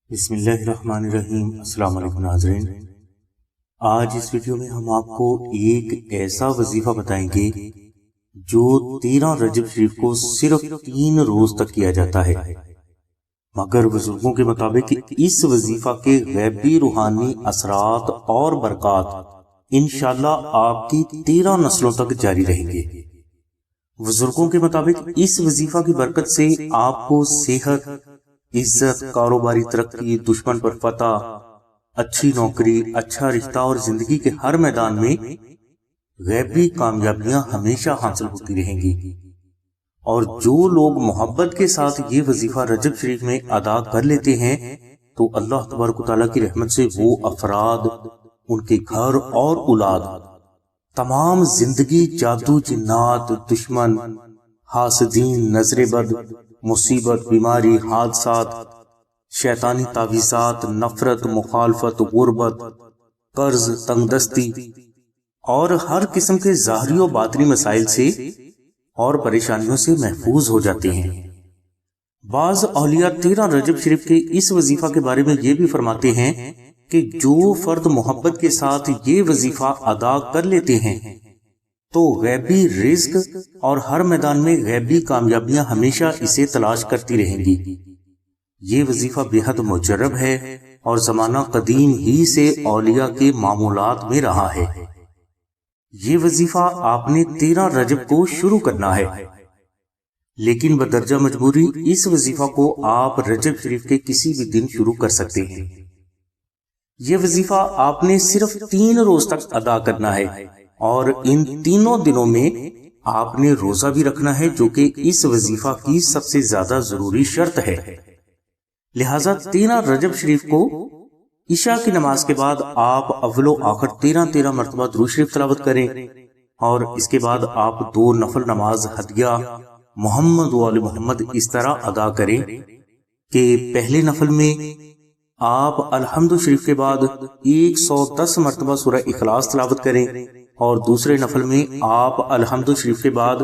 بسم اللہ الرحمن الرحیم۔ السلام علیکم ناظرین، آج اس ویڈیو میں ہم آپ کو ایک ایسا وظیفہ بتائیں گے جو 13 رجب شریف کو صرف 3 روز تک کیا جاتا ہے، مگر بزرگوں کے مطابق اس وظیفہ کے غیبی روحانی اثرات اور برکات انشاءاللہ آپ کی 13 نسلوں تک جاری رہیں گے۔ بزرگوں کے مطابق اس وظیفہ کی برکت سے آپ کو صحت، عزت، کاروباری ترقی، دشمن پر فتح، اچھی نوکری، اچھا رشتہ اور زندگی کے ہر میدان میں غیبی کامیابیاں ہمیشہ حاصل ہوتی رہیں گی۔ اور جو لوگ محبت کے ساتھ یہ وظیفہ رجب شریف میں ادا کر لیتے ہیں تو اللہ تبارک و تعالیٰ کی رحمت سے وہ افراد، ان کے گھر اور اولاد تمام زندگی جادو، جنات، دشمن، حاسدین، نظر بد، مصیبت، بیماری، حادثات، شیطانی تعویذات، نفرت، مخالفت، غربت، قرض، تنگ دستی اور ہر قسم کے ظاہری و باطنی مسائل سے اور پریشانیوں سے محفوظ ہو جاتے ہیں۔ بعض اولیاء 13 رجب شریف کے اس وظیفہ کے بارے میں یہ بھی فرماتے ہیں کہ جو فرد محبت کے ساتھ یہ وظیفہ ادا کر لیتے ہیں تو غیبی رزق اور ہر میدان میں غیبی کامیابیاں ہمیشہ اسے تلاش کرتی رہیں گی۔ یہ وظیفہ بے حد مجرب ہے اور زمانہ قدیم ہی سے اولیاء کے معمولات میں رہا ہے۔ یہ وظیفہ آپ نے 13 رجب کو شروع کرنا ہے، لیکن بدرجہ مجبوری اس وظیفہ کو آپ رجب شریف کے کسی بھی دن شروع کر سکتے ہیں۔ یہ وظیفہ آپ نے صرف 3 روز تک ادا کرنا ہے، اور ان تینوں دنوں میں آپ نے روزہ بھی رکھنا ہے، جو کہ اس وظیفہ کی سب سے زیادہ ضروری شرط ہے۔ لہٰذا 13 رجب شریف کو عشاء کی نماز کے بعد آپ اول و آخر 13 مرتبہ درود شریف تلاوت کریں، اور اس کے بعد آپ 2 نفل نماز ہدیہ محمد و آل محمد اس طرح ادا کریں کہ پہلے نفل میں آپ الحمد شریف کے بعد 110 مرتبہ سورہ اخلاص تلاوت کریں، اور دوسرے نفل میں آپ الحمد شریف کے بعد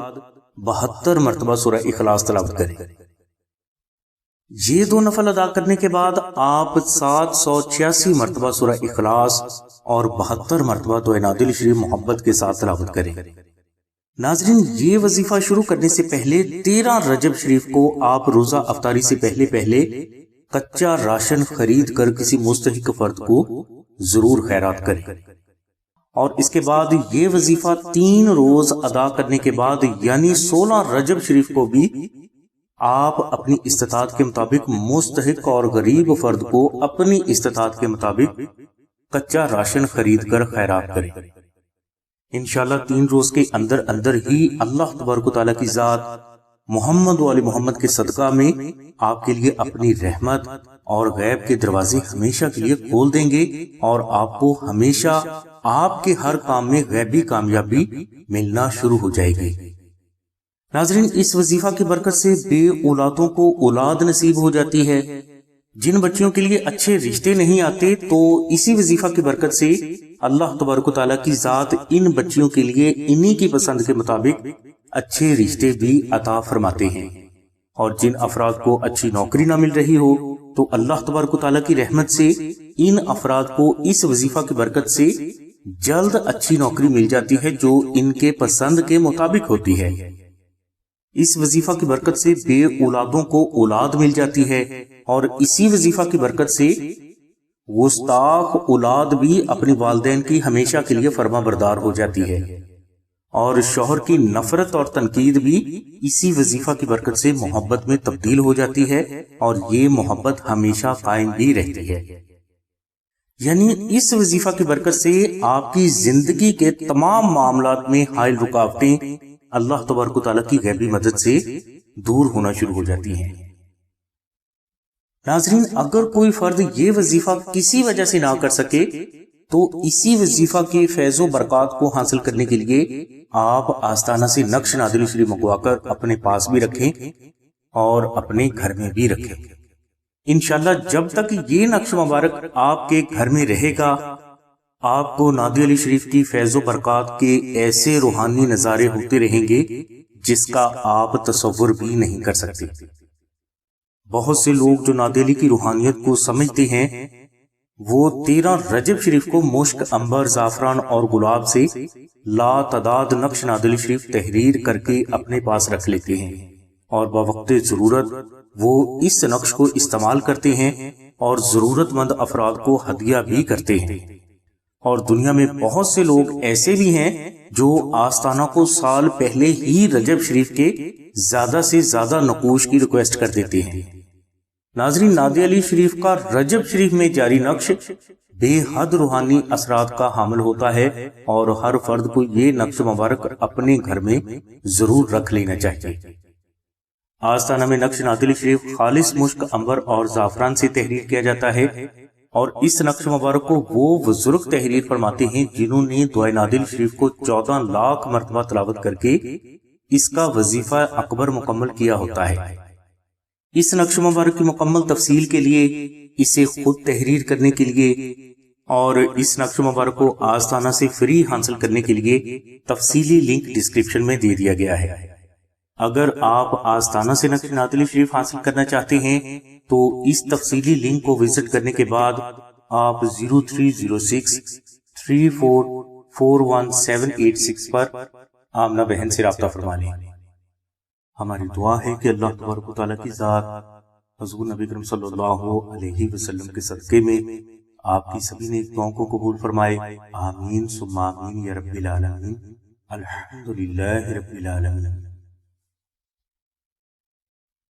72 مرتبہ سورہ اخلاص تلاوت کریں۔ یہ 2 نفل ادا کرنے کے بعد آپ 786 مرتبہ سورہ اخلاص اور 72 مرتبہ دعائے نادل شریف محبت کے ساتھ تلاوت کریں۔ ناظرین، یہ وظیفہ شروع کرنے سے پہلے 13 رجب شریف کو آپ روزہ افطاری سے پہلے کچا راشن خرید کر کسی مستحق فرد کو ضرور خیرات کریں، اور اس کے بعد یہ وظیفہ 3 روز ادا کرنے کے بعد یعنی 16 رجب شریف کو بھی آپ اپنی استطاعت کے مطابق مستحق اور غریب فرد کو اپنی استطاعت کے مطابق کچا راشن خرید کر خیرات کریں۔ انشاءاللہ 3 روز کے اندر ہی اللہ تبارک و تعالیٰ کی ذات محمد و آل محمد کے صدقہ میں آپ کے لیے اپنی رحمت اور غیب کے دروازے ہمیشہ کے لیے کھول دیں گے، اور آپ کو ہمیشہ آپ کے ہر کام میں غیبی کامیابی ملنا شروع ہو جائے گی۔ ناظرین، اس وظیفہ کی برکت سے بے اولادوں کو اولاد نصیب ہو جاتی ہے۔ جن بچیوں کے لیے اچھے رشتے نہیں آتے تو اسی وظیفہ کی برکت سے اللہ تبارک و تعالیٰ کی ذات ان بچیوں کے لیے انہی کی پسند کے مطابق اچھے رشتے بھی عطا فرماتے ہیں۔ اور جن افراد کو اچھی نوکری نہ مل رہی ہو تو اللہ تبارک و تعالیٰ کی رحمت سے ان افراد کو اس وظیفہ کی برکت سے جلد اچھی نوکری مل جاتی ہے جو ان کے پسند کے مطابق ہوتی ہے۔ اس وظیفہ کی برکت سے بے اولادوں کو اولاد مل جاتی ہے، اور اسی وظیفہ کی برکت سے گستاخ اولاد بھی اپنی والدین کی ہمیشہ کے لیے فرما بردار ہو جاتی ہے، اور شوہر کی نفرت اور تنقید بھی اسی وظیفہ کی برکت سے محبت میں تبدیل ہو جاتی ہے، اور یہ محبت ہمیشہ قائم بھی رہتی ہے۔ یعنی اس وظیفہ کی برکت سے آپ کی زندگی کے تمام معاملات میں حائل رکاوٹیں اللہ تبارک و تعالیٰ کی غیبی مدد سے دور ہونا شروع ہو جاتی ہیں۔ ناظرین، اگر کوئی فرد یہ وظیفہ کسی وجہ سے نہ کر سکے تو اسی وظیفہ کے فیض و برکات کو حاصل کرنے کے لیے آپ آستانہ سے نقش نادل شریف منگوا کر اپنے پاس بھی رکھیں اور اپنے گھر میں بھی رکھیں۔ انشاءاللہ جب تک یہ نقش مبارک آپ کے گھر میں رہے گا، آپ کو نادی علی شریف کی فیض و برکات کے ایسے روحانی نظارے ہوتے رہیں گے جس کا آپ تصور بھی نہیں کر سکتے۔ بہت سے لوگ جو نادیلی کی روحانیت کو سمجھتے ہیں وہ 13 رجب شریف کو مشک، عنبر، زعفران اور گلاب سے لا تعداد نقش نادیلی شریف تحریر کر کے اپنے پاس رکھ لیتے ہیں اور بوقت ضرورت وہ اس نقش کو استعمال کرتے ہیں اور ضرورت مند افراد کو ہدیہ بھی کرتے ہیں۔ اور دنیا میں بہت سے لوگ ایسے بھی ہیں جو آستانہ کو سال پہلے ہی رجب شریف کے زیادہ سے زیادہ نقوش کی ریکویسٹ کر دیتے ہیں۔ ناظرین، نادی علی شریف کا رجب شریف میں جاری نقش بے حد روحانی اثرات کا حامل ہوتا ہے اور ہر فرد کو یہ نقش مبارک اپنے گھر میں ضرور رکھ لینا چاہیے۔ آستانہ میں نقش نادی علی شریف خالص مشک، عنبر اور زعفران سے تحریر کیا جاتا ہے اور اس نقش مبارک کو وہ بزرگ تحریر فرماتے ہیں جنہوں نے دعائے نادی علی شریف کو 14 لاکھ مرتبہ تلاوت کر کے اس کا وظیفہ اکبر مکمل کیا ہوتا ہے۔ اس نقش مبارک کی مکمل تفصیل کے لیے، اسے خود تحریر کرنے کے لیے اور اس نقش مبارک کو آستانہ سے فری حاصل کرنے کے لیے تفصیلی لنک ڈسکرپشن میں دے دیا گیا ہے۔ اگر آپ آستانہ سے نقش نادی علی شریف حاصل کرنا چاہتے ہیں تو اس تفصیلی لنک کو وزٹ کرنے کے بعد آپ 030634418786 پر آمنہ بہن سے رابطہ فرما لیں۔ ہماری دعا ہے کہ اللہ تبارک و تعالیٰ کی ذات حضور نبی کریم صلی اللہ علیہ وسلم کے صدقے میں آپ کی سبھی نیک دعاؤں کو قبول فرمائے۔ آمین ثم آمین یا رب العالمین۔ الحمدللہ رب العالمین۔